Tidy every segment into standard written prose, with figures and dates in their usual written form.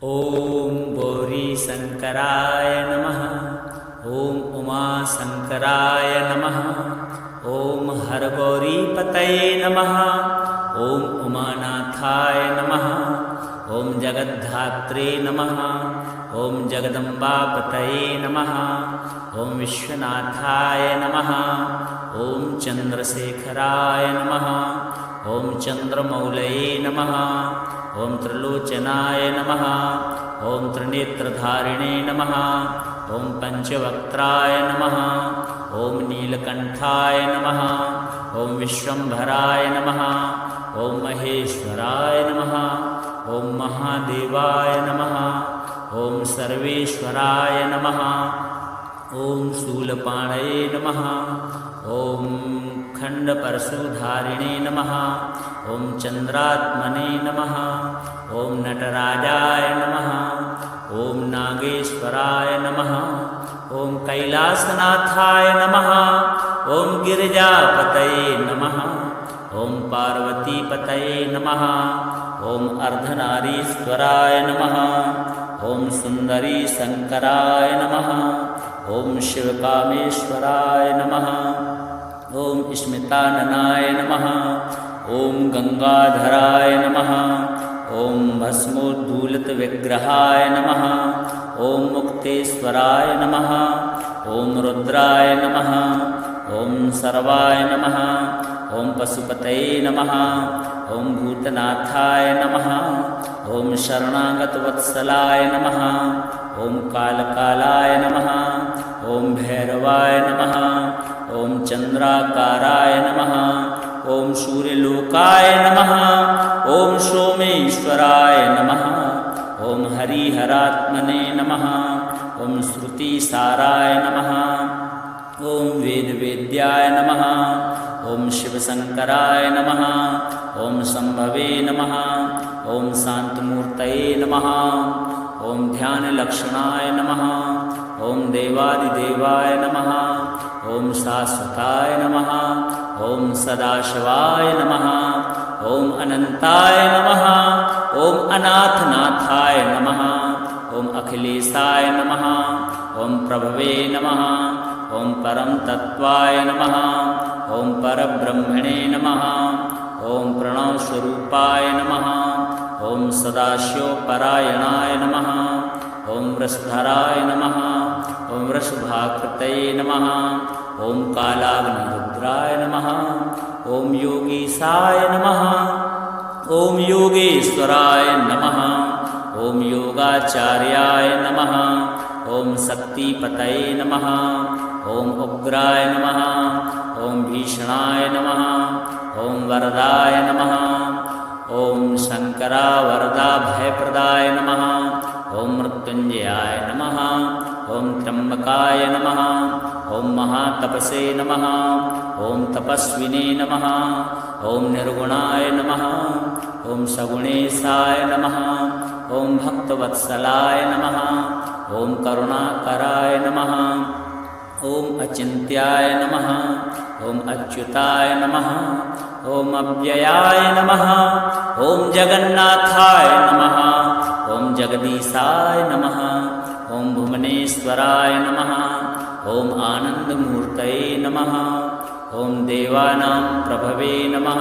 ॐ गौरीशङ्कराय नमः। ॐ उमाशङ्कराय नमः। ॐ हरगौरीपतये नमः। ॐ उमानाथाय नमः। ॐ जगद्धात्रे नमः। ॐ जगदम्बापतये नमः। ॐ विश्वनाथाय नमः। ॐ चन्द्रशेखराय नमः। ॐ चन्द्रमौलये नमः। ॐ त्रिलोचनाय नमः। ॐ त्रिनेत्रधारिणे नमः। ॐ पञ्चवक्त्राय नमः। ॐ नीलकण्ठाय नमः। ॐ विश्वम्भराय नमः। ॐ महेश्वराय नमः। ॐ महादेवाय नमः। ॐ सर्वेश्वराय नमः। ॐ शूलपाणये नमः। ॐ खण्डपरशुधारिणे नमः। ॐ चन्द्रात्मने नमः। ॐ नटराजाय नमः। ॐ नागेश्वराय नमः। ॐ कैलासनाथाय नमः। ॐ गिरिजापतये नमः। ॐ पार्वतीपतये नमः। ॐ अर्धनारीश्वराय नमः। ॐ सुन्दरीशङ्कराय नमः। ॐ शिवकामेश्वराय नमः। ॐ स्मिताननाय नमः। ॐ गंगाधराय नमः। ॐ भस्मोद्धूलितविग्रहाय नमः। ॐ मुक्तेश्वराय नमः। ॐ रुद्राय नमः। ॐ सर्वाय नमः। ॐ पशुपतये नमः। ॐ भूतनाथाय नमः। ॐ शरणागतवत्सलाय नमः। ॐ कालकालाय नमः। ॐ भैरवाय नमः। ॐ चन्द्राकाराय नमः। ॐ सूर्यलोकाय नमः। ॐ सोमेश्वराय नमः। ॐ हरिहरात्मने नमः। ॐ श्रुतिसाराय नमः। ॐ वेदवेद्याय नमः। ॐ शिवशङ्कराय नमः। ॐ शम्भवे नमः। ॐ शान्तमूर्तये नमः। ॐ ध्यानलक्षणाय नमः। ॐ देवादिदेवाय नमः। ॐ शाश्वताय नमः। ॐ सदाशिवाय नमः। ॐ अनन्ताय नमः। ॐ अनाथनाथाय नमः। ॐ अखिलेशाय नमः। ॐ प्रभवे नमः। ॐ परमतत्त्वाय नमः। ॐ परब्रह्मणे नमः। ॐ प्रणवस्वरूपाय नमः। ॐ सदाशिवपरायणाय नमः। ॐ वृषधराय नमः। ॐ वृषभाकृतये नमः। ॐ कालाग्निरुद्राय नमः। ॐ योगीशाय नमः। ॐ योगेश्वराय नमः। ॐ योगाचार्याय नमः। ॐ शक्तिपतये नमः। ॐ उग्राय नमः। ॐ भीषणाय नमः। ॐ वरदाय नमः। ॐ शङ्करावरदा भयप्रदाय नमः। ॐ मृत्युञ्जयाय नमः। ॐ त्र्यम्बकाय नमः। ॐ महातपसे नमः। ॐ तपस्विने नमः। ॐ निर्गुणाय नमः। ॐ सगुणेशाय नमः। ॐ भक्तवत्सलाय नमः। ॐ करुणाकराय नमः। ॐ अचिन्त्याय नमः। ॐ अच्युताय नमः। ॐ अव्ययाय नमः। ॐ जगन्नाथाय नमः। ॐ जगदीशाय नमः। ॐ भुवनेश्वराय नमः। ॐ आनन्दमूर्तये नमः। ॐ देवानां प्रभवे नमः।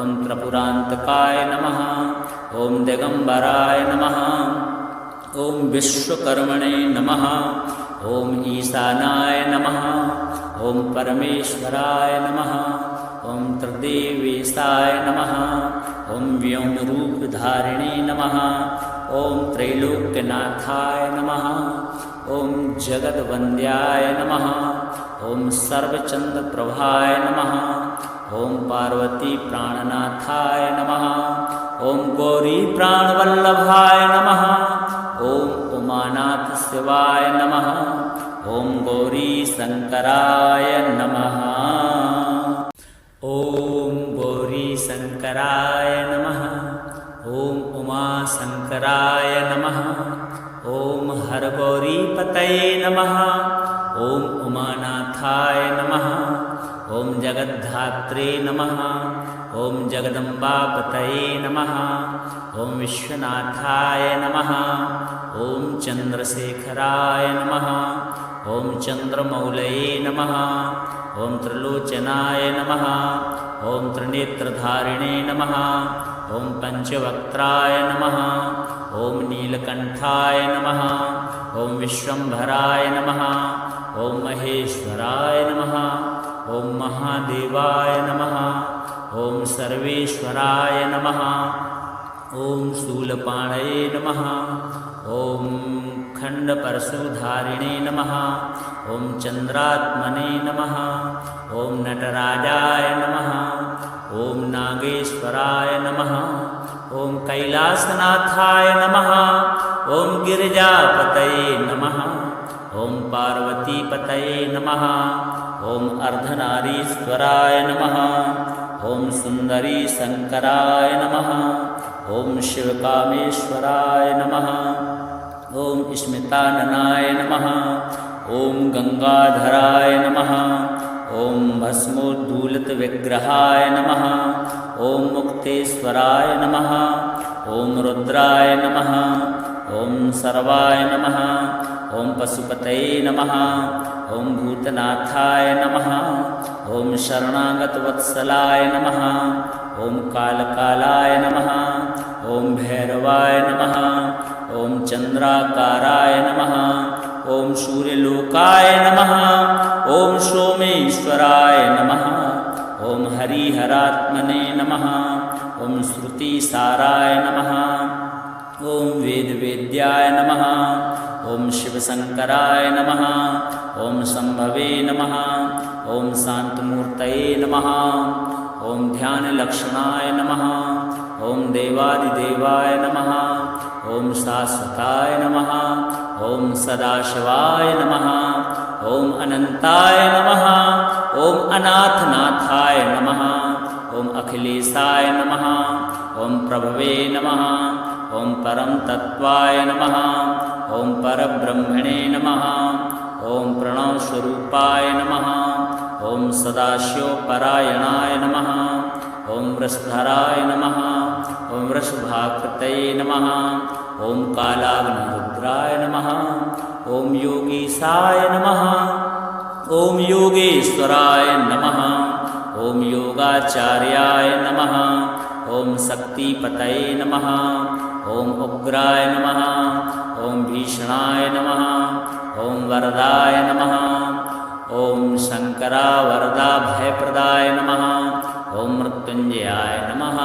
ॐ त्रिपुरान्तकाय नमः। ॐ दिगम्बराय नमः। ॐ विश्वकर्मणे नमः। ॐ ईशानाय नमः। ॐ परमेश्वराय नमः। ॐ त्रिदेवेशाय नमः। ॐ व्योमरूपधारिणे नमः। ॐ त्रैलोक्यनाथाय नमः। ॐ जगद्वन्द्याय नमः। ॐ सर्वचन्द्रप्रभाय नमः। ॐ पार्वतीप्राणनाथाय नमः। ॐ गौरीप्राणवल्लभाय नमः। ॐ उमानाथशिवाय नमः। ॐ गौरीशङ्कराय नमः। ॐ गौरीशङ्कराय नमः। ॐ उमाशङ्कराय नमः। ॐ हरगौरीपतये नमः। ॐ उमानाथाय नमः। ॐ जगद्धात्रे नमः। ॐ जगदम्बापतये नमः ॐ विश्वनाथाय नमः ॐ चन्द्रशेखराय नमः ॐ चन्द्रमौलये नमः ॐ त्रिलोचनाय नमः ॐ त्रिनेत्रधारिणे नमः ॐ पञ्चवक्त्राय नमः ॐ नीलकण्ठाय नमः ॐ विश्वम्भराय नमः ॐ महेश्वराय नमः ॐ महादेवाय नमः ॐ सर्वेश्वराय नमः ॐ शूलपाणये नमः ॐ खण्डपरशुधारिणे नमः ॐ चन्द्रात्मने नमः ॐ नटराजाय नमः ॐ नागेश्वराय नमः ॐ कैलासनाथाय नमः ॐ गिरिजापतये नमः ॐ पार्वतीपतये नमः ॐ अर्धनारीश्वराय नमः ॐ सुन्दरीशङ्कराय नमः ॐ शिवकामेश्वराय नमः ॐ स्मिताननाय नमः ॐ गङ्गाधराय नमः ॐ भस्मोद्धूलितविग्रहाय नमः ॐ मुक्तेश्वराय नमः ॐ रुद्राय नमः ॐ सर्वाय नमः ॐ पशुपतये नमः ॐ भूतनाथाय नमः ॐ शरणागतवत्सलाय नमः ॐ कालकालाय नमः ॐ भैरवाय नमः ॐ चन्द्राकाराय नमः ॐ सूर्यलोकाय नमः ॐ सोमेश्वराय नमः ॐ हरिहरात्मने नमः ॐ श्रुतिसाराय नमः ॐ वेदवेद्याय नमः ॐ शिवशङ्कराय नमः ॐ शम्भवे नमः ॐ शान्तमूर्तये नमः ॐ ध्यानलक्षणाय नमः ॐ देवादिदेवाय नमः ॐ शाश्वताय नमः ॐ सदाशिवाय नमः ॐ अनन्ताय नमः ॐ अनाथनाथाय नमः ॐ अखिलेशाय नमः ॐ प्रभवे नमः ॐ परम तत्त्वाय नमः ॐ परब्रह्मणे नमः ॐ प्रणवस्वरूपाय नमः ॐ सदाशिवपरायणाय नमः ॐ वृषधराय नमः ॐ वृषभाकृतये नमः ॐ कालाग्निरुद्राय नमः ॐ योगीशाय नमः ॐ योगेश्वराय नमः ॐ योगाचार्याय नमः ॐ शक्तिपतये नमः ॐ उग्राय नमः ॐ भीषणाय नमः ॐ वरदाय नमः ॐ शङ्करावरदाभयप्रदाय नमः ॐ मृत्युञ्जयाय नमः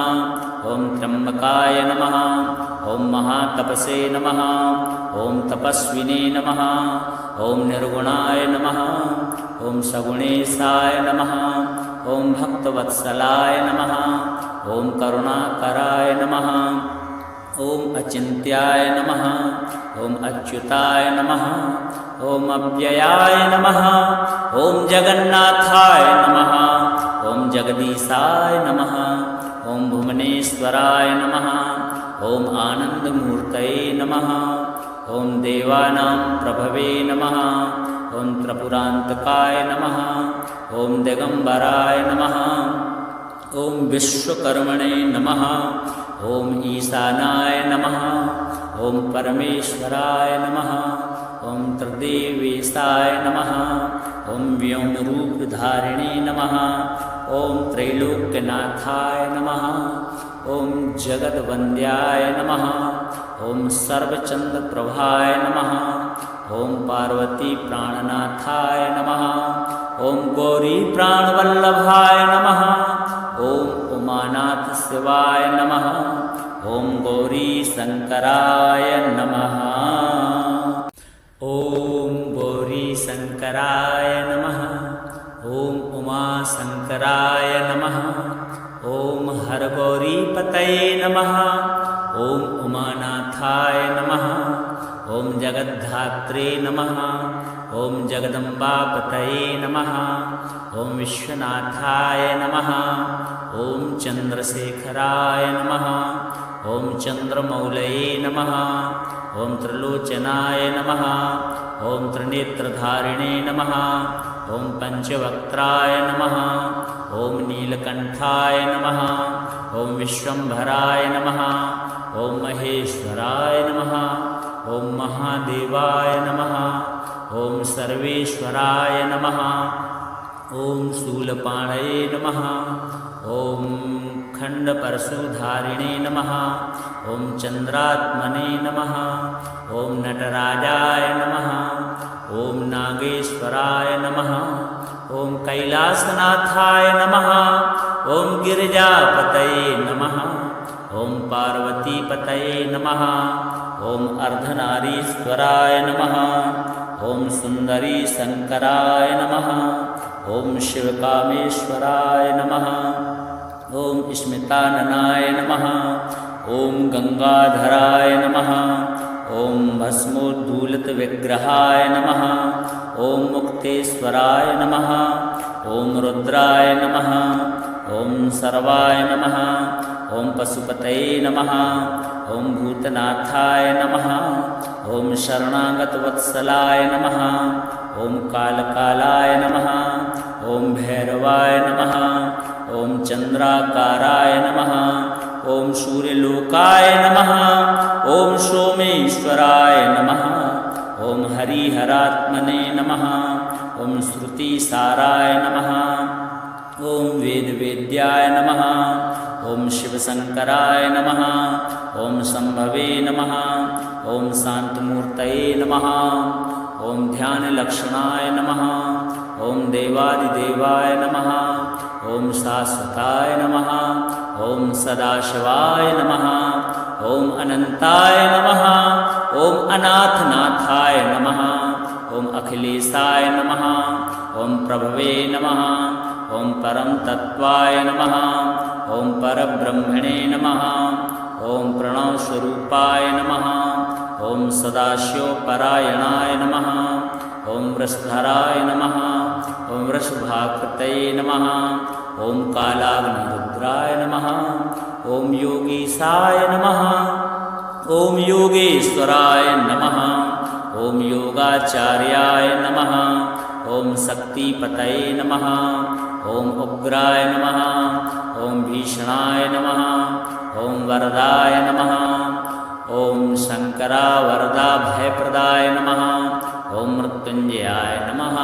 ॐ त्र्यम्बकाय नमः ॐ महातपसे नमः ॐ तपस्विने नमः ॐ निर्गुणाय नमः ॐ सगुणेशाय नमः ॐ भक्तवत्सलाय नमः ॐ करुणाकराय नमः ॐ अचिन्त्याय नमः ॐ अच्युताय नमः ॐ अव्ययाय नमः ॐ जगन्नाथाय नमः ॐ जगदीशाय नमः ॐ भुवनेश्वराय नमः ॐ आनन्दमूर्तये नमः ॐ देवानां प्रभवे नमः ॐ त्रिपुरान्तकाय नमः ॐ दिगम्बराय नमः ॐ विश्वकर्मणे नमः ॐ ईशानाय नमः ॐ परमेश्वराय नमः ॐ त्रिदेवेशाय नमः ॐ व्योमरूपधारिणे नमः ॐ त्रैलोक्यनाथाय नमः ॐ जगद्वन्द्याय नमः ॐ सर्वचन्द्रप्रभाय नमः ॐ पार्वतीप्राणनाथाय नमः ॐ गौरीप्राणवल्लभाय नमः ॐ उमानाथशिवाय नमः ॐ गौरीशङ्कराय नमः ॐ गौरीशङ्कराय नमः ॐ उमाशङ्कराय नमः ॐ हरगौरीपतये नमः ॐ उमानाथाय नमः ॐ जगद्धात्रे नमः ॐ जगदम्बापतये नमः ॐ विश्वनाथाय नमः ॐ चन्द्रशेखराय नमः ॐ चन्द्रमौलये नमः ॐ त्रिलोचनाय नमः ॐ त्रिनेत्रधारिणे नमः ॐ पञ्चवक्त्राय नमः ॐ नीलकण्ठाय नमः ॐ विश्वम्भराय नमः ॐ महेश्वराय नमः ॐ महादेवाय नमः ॐ सर्वेश्वराय नमः ॐ शूलपाणये नमः ॐ खण्डपरशुधारिणे नमः ॐ चन्द्रात्मने नमः ॐ नटराजाय नमः ॐ नागेश्वराय नमः ॐ कैलासनाथाय नमः ॐ गिरिजापतये नमः ॐ पार्वतीपतये नमः ॐ अर्धनारीश्वराय नमः ॐ सुन्दरी शङ्कराय नमः ॐ शिवकामेश्वराय नमः ॐ स्मिताननाय नमः ॐ गङ्गाधराय नमः ॐ भस्मोद्धूलितविग्रहाय नमः ॐ मुक्तेश्वराय नमः ॐ रुद्राय नमः ॐ सर्वाय नमः ॐ पशुपतये नमः ॐ भूतनाथाय नमः ॐ शरणागतवत्सलाय नमः ॐ कालकालाय नमः ॐ भैरवाय नमः ॐ चन्द्राकाराय नमः ॐ सूर्यलोकाय नमः ॐ सोमेश्वराय नमः ॐ हरिहरात्मने नमः ॐ श्रुतिसाराय नमः ॐ वेदवेद्याय नमः ॐ शिवशङ्कराय नमः ॐ शम्भवे नमः ॐ शान्तमूर्तये नमः ॐ ध्यानलक्षणाय नमः ॐ देवादिदेवाय नमः ॐ शाश्वताय नमः ॐ सदाशिवाय नमः ॐ अनन्ताय नमः ॐ अनाथनाथाय नमः ॐ अखिलेशाय नमः ॐ प्रभवे नमः ॐ परम तत्त्वाय नमः ॐ परब्रह्मणे नमः ॐ प्रणवस्वरूपाय नमः ॐ सदाशिवपरायणाय नमः ॐ वृषधराय नमः ॐ वृषभाकृतये नमः ॐ कालाग्निरुद्राय नमः ॐ योगीशाय नमः ॐ योगेश्वराय नमः ॐ योगाचार्याय नमः ॐ शक्तिपतये नमः ॐ उग्राय नमः ॐ भीषणाय नमः ॐ वरदाय नमः ॐ शङ्करावरदा भयप्रदाय नमः ॐ मृत्युञ्जयाय नमः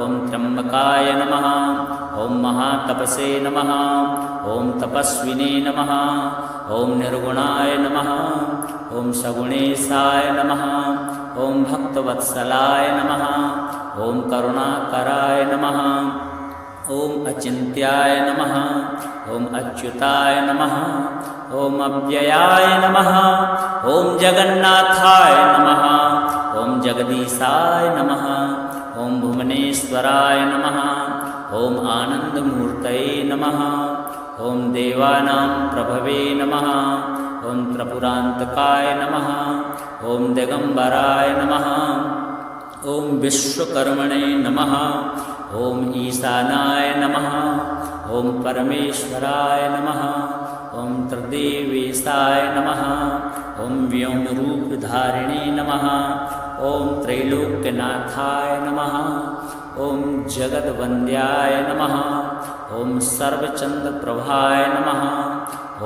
ॐ त्र्यम्बकाय नमः ॐ महातपसे नमः ॐ तपस्विने नमः ॐ निर्गुणाय नमः ॐ सगुणेशाय नमः ॐ भक्तवत्सलाय नमः ॐ करुणाकराय नमः ॐ अचिन्त्याय नमः ॐ अच्युताय नमः ॐ अव्ययाय नमः ॐ जगन्नाथाय नमः ॐ जगदीशाय नमः ॐ भुवनेश्वराय नमः ॐ आनन्दमूर्तये नमः ॐ देवानां प्रभवे नमः ॐ त्रिपुरान्तकाय नमः ॐ दिगम्बराय नमः ॐ विश्वकर्मणे नमः ॐ ईशानाय नमः ॐ परमेश्वराय नमः ॐ त्रिदेवेशाय नमः ॐ व्योमरूपधारिणे नमः ॐ त्रैलोक्यनाथाय नमः ॐ जगद्वन्द्याय नमः ॐ सर्वचन्द्रप्रभाय नमः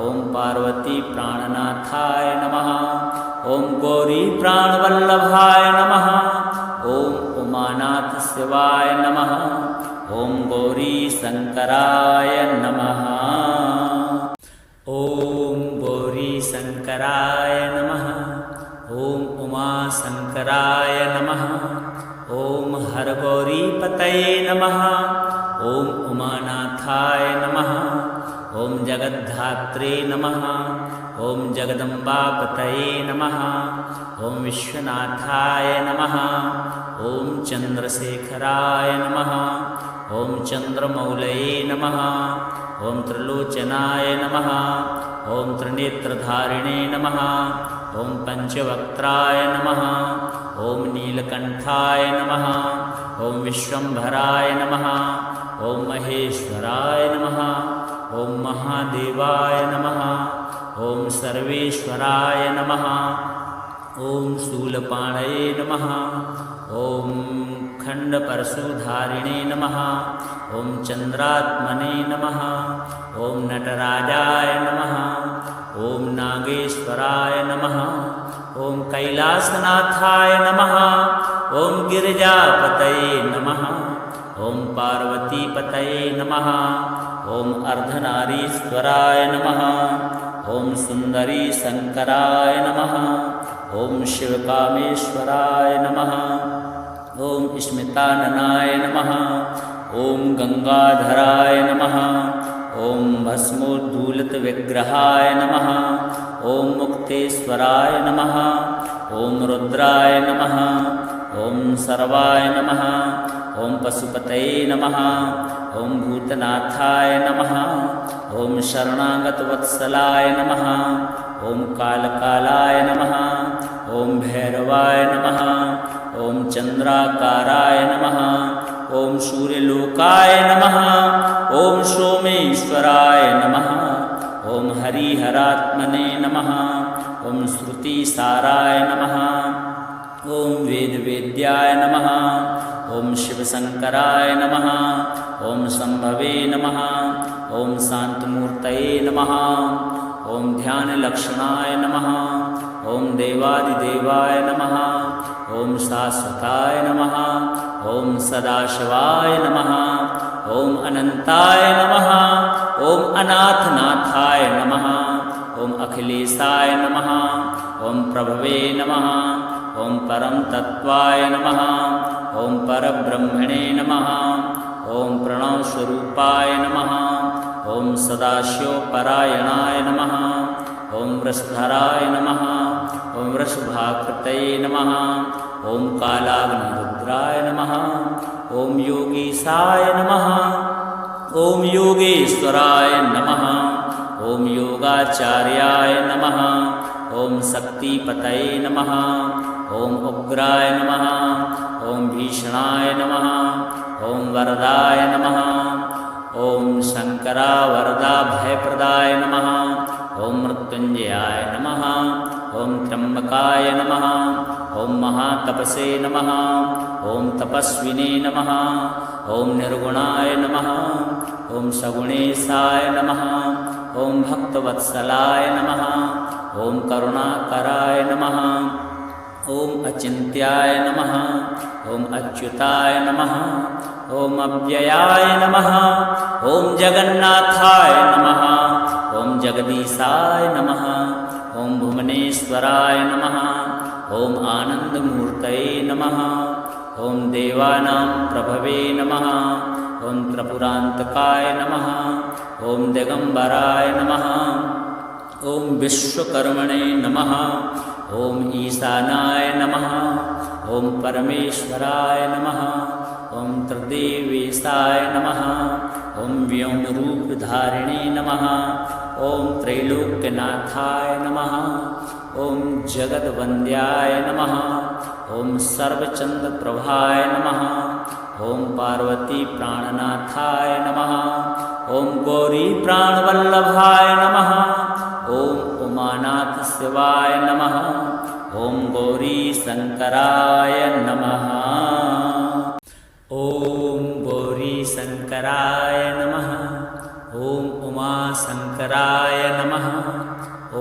ॐ पार्वतीप्राणनाथाय नमः ॐ गौरीप्राणवल्लभाय नमः ॐ उमानाथशिवाय नमः ॐ गौरीशङ्कराय नमः ॐ गौरीशङ्कराय नमः ॐ उमाशङ्कराय नमः ॐ हरगौरीपतये नमः ॐ उमानाथाय नमः ॐ जगद्धात्रे नमः ॐ जगदम्बापतये नमः ॐ विश्वनाथाय नमः ॐ चन्द्रशेखराय नमः ॐ चन्द्रमौलये नमः ॐ त्रिलोचनाय नमः ॐ त्रिनेत्रधारिणे नमः ॐ पञ्चवक्त्राय नमः ॐ नीलकण्ठाय नमः ॐ विश्वम्भराय नमः ॐ महेश्वराय नमः ॐ महादेवाय नमः ॐ सर्वेश्वराय नमः ॐ शूलपाणये नमः ॐ खण्डपरशुधारिणे नमः। ॐ चन्द्रात्मने नमः। ॐ नटराजाय नमः। ॐ नागेश्वराय नमः। ॐ कैलासनाथाय नमः। ॐ गिरिजापतये नमः। ॐ पार्वतीपतये नमः। ॐ अर्धनारीश्वराय नमः। ॐ सुन्दरी शङ्कराय नमः। ॐ शिवकामेश्वराय नमः। ॐ स्मिताननाय नमः। ॐ गङ्गाधराय नमः। ॐ भस्मोद्धूलितविग्रहाय नमः। ॐ मुक्तेश्वराय नमः। ॐ रुद्राय नमः। ॐ सर्वाय नमः। ॐ पशुपतये नमः। ॐ भूतनाथाय नमः। ॐ शरणागतवत्सलाय नमः। ॐ कालकालाय नमः। ॐ भैरवाय नमः। ॐ चन्द्राकाराय नमः। ॐ सूर्यलोकाय नमः। ॐ सोमेश्वराय नमः। ॐ हरिहरात्मने नमः। ॐ श्रुतिसाराय नमः। ॐ वेदवेद्याय नमः। ॐ शिवशङ्कराय नमः। ॐ शम्भवे नमः। ॐ शान्तमूर्तये नमः। ॐ ध्यानलक्षणाय नमः। ॐ देवादिदेवाय नमः। ॐ शाश्वताय नमः। ॐ सदाशिवाय नमः। ॐ अनन्ताय नमः। ॐ अनाथनाथाय नमः। ॐ अखिलेशाय नमः। ॐ प्रभवे नमः। ॐ परम तत्वाय नमः। ॐ परब्रह्मणे नमः। ॐ प्रणवस्वरूपाय नमः। ॐ सदाशिवपरायणाय नमः। ॐ वृषधराय नमः। ॐ वृषभाकृतये नमः। ॐ कालाग्निरुद्राय नमः। ॐ योगीशाय नमः। ॐ योगेश्वराय नमः। ॐ योगाचार्याय नमः। ॐ शक्तिपतये नमः। ॐ उग्राय नमः। ॐ भीषणाय नमः। ॐ वरदाय नमः। ॐ शङ्करावरदाभयप्रदाय नमः। ॐ मृत्युञ्जयाय नमः। ॐ त्र्यम्बकाय नमः। ॐ महातपसे नमः। ॐ तपस्विने नमः। ॐ निर्गुणाय नमः। ॐ सगुणेशाय नमः। ॐ भक्तवत्सलाय नमः। ॐ करुणाकराय नमः। ॐ अचिन्त्याय नमः। ॐ अच्युताय नमः। ॐ अव्ययाय नमः। ॐ जगन्नाथाय नमः। ॐ जगदीशाय नमः। ॐ भुवनेश्वराय नमः। ॐ आनन्दमूर्तये नमः। ॐ देवानां प्रभवे नमः। ॐ त्रिपुरान्तकाय नमः। ॐ दिगम्बराय नमः। ॐ विश्वकर्मणे नमः। ॐ ईशानाय नमः। ॐ परमेश्वराय नमः। ॐ त्रिदेवेशाय नमः। ॐ व्योमरूपधारिणे नमः। ॐ त्रैलोक्यनाथाय नमः। ॐ जगद्वन्द्याय नमः। ॐ सर्वचन्द्रप्रभाय नमः। ॐ पार्वतीप्राणनाथाय नमः। ॐ गौरीप्राणवल्लभाय नमः। ॐ उमानाथशिवाय नमः। ॐ गौरीशङ्कराय नमः। ॐ गौरीशङ्कराय नमः। ॐ उमाशङ्कराय नमः।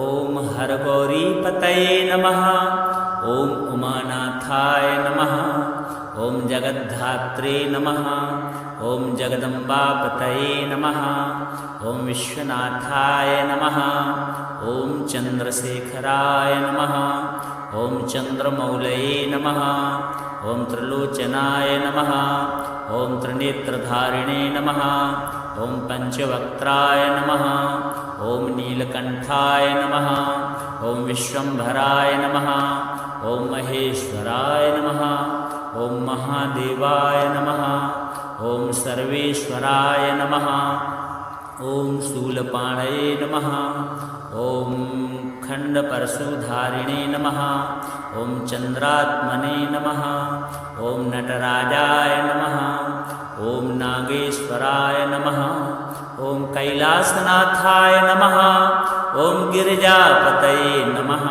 ॐ हरगौरीपतये नमः। ॐ उमानाथाय नमः। ॐ जगद्धात्रे नमः। ॐ जगदम्बापतये नमः। ॐ विश्वनाथाय नमः। ॐ चन्द्रशेखराय नमः। ॐ चन्द्रमौलये नमः। ॐ त्रिलोचनाय नमः। ॐ त्रिनेत्रधारिणे नमः। ॐ पञ्चवक्त्राय नमः। ॐ नीलकण्ठाय नमः। ॐ विश्वम्भराय नमः। ॐ महेश्वराय नमः। ॐ महादेवाय नमः। ॐ सर्वेश्वराय नमः। ॐ शूलपाणये नमः। ॐ खण्डपरशुधारिणे नमः। ॐ चन्द्रात्मने नमः। ॐ नटराजाय नमः। ॐ नागेश्वराय नमः। ॐ कैलासनाथाय नमः। ॐ गिरिजापतये नमः।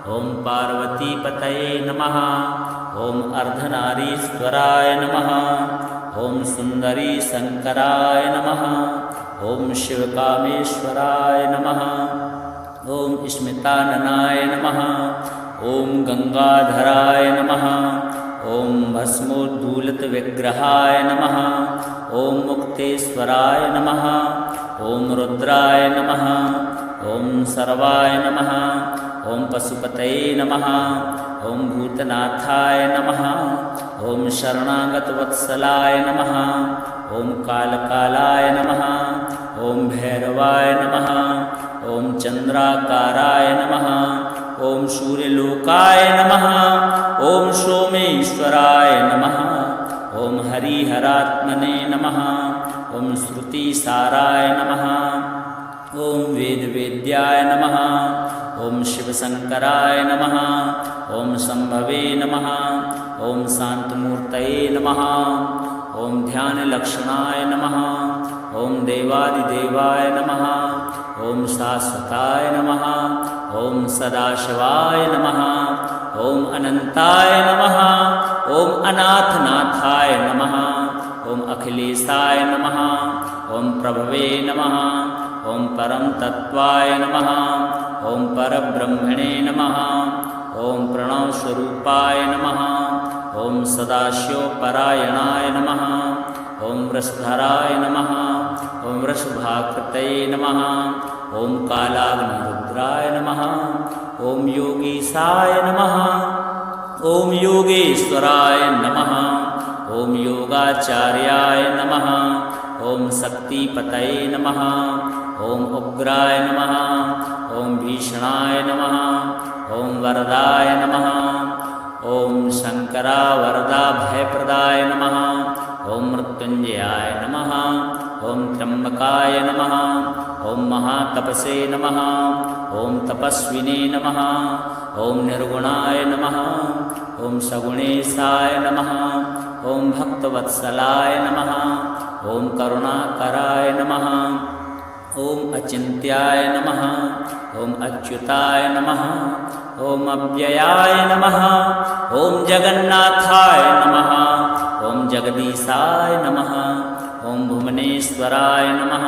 ॐ पार्वतीपतये नमः ॐ अर्धनारीश्वराय नमः ॐ सुन्दरी शङ्कराय नमः ॐ शिवकामेश्वराय नमः ॐ स्मिताननाय नमः ॐ गङ्गाधराय नमः ॐ भस्मोद्धूलितविग्रहाय नमः ॐ मुक्तेश्वराय नमः ॐ रुद्राय नमः ॐ सर्वाय नमः ॐ पशुपतये नमः ॐ भूतनाथाय नमः ॐ शरणागतवत्सलाय नमः ॐ कालकालाय नमः ॐ भैरवाय नमः ॐ चन्द्राकाराय नमः ॐ सूर्यलोकाय नमः ॐ सोमेश्वराय नमः ॐ हरिहरात्मने नमः ॐ श्रुतिसाराय नमः ॐ वेदवेद्याय नमः ॐ शिवशङ्कराय नमः ॐ शम्भवे नमः ॐ शान्तमूर्तये नमः ॐ ध्यानलक्षणाय नमः ॐ देवादिदेवाय नमः ॐ शाश्वताय नमः ॐ सदाशिवाय नमः ॐ अनन्ताय नमः ॐ अनाथनाथाय नमः ॐ अखिलेशाय नमः ॐ प्रभवे नमः ॐ परम तत्वाय नमः ॐ परब्रह्मणे नमः ॐ प्रणवस्वरूपाय नमः ॐ सदाशिवपरायणाय नमः ॐ वृषधराय नमः ॐ वृषभाकृतये नमः ॐ कालाग्निरुद्राय नमः ॐ योगीशाय नमः ॐ योगेश्वराय नमः ॐ योगाचार्याय नमः ॐ शक्तिपतये नमः ॐ उग्राय नमः ॐ भीषणाय नमः ॐ वरदाय नमः ॐ शङ्करावरदा भयप्रदाय नमः ॐ मृत्युञ्जयाय नमः ॐ त्र्यम्बकाय नमः ॐ महातपसे नमः ॐ तपस्विने नमः ॐ निर्गुणाय नमः ॐ सगुणेशाय नमः ॐ भक्तवत्सलाय नमः ॐ करुणाकराय नमः ॐ अचिन्त्याय नमः ॐ अच्युताय नमः ॐ अव्ययाय नमः ॐ जगन्नाथाय नमः ॐ जगदीशाय नमः ॐ भुवनेश्वराय नमः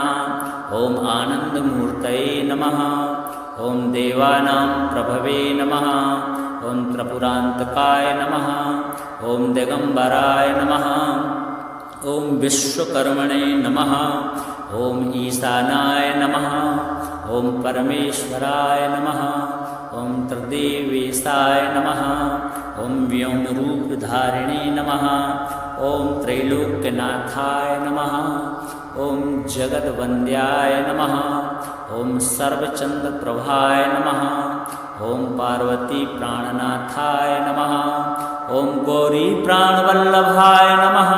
ॐ आनन्दमूर्तये नमः ॐ देवानां प्रभवे नमः ॐ त्रिपुरान्तकाय नमः ॐ दिगम्बराय नमः ॐ विश्वकर्मणे नमः ॐ ईशानाय नमः ॐ परमेश्वराय नमः ॐ त्रिदेवेशाय नमः ॐ व्योमरूपधारिणे नमः ॐ त्रैलोक्यनाथाय नमः ॐ जगद्वन्द्याय नमः ॐ सर्वचन्द्रप्रभाय नमः ॐ पार्वतीप्राणनाथाय नमः ॐ गौरीप्राणवल्लभाय नमः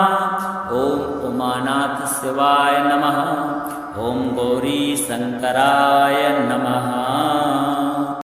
ॐ उमानाथशिवाय नमः ॐ गौरीशङ्कराय नमः।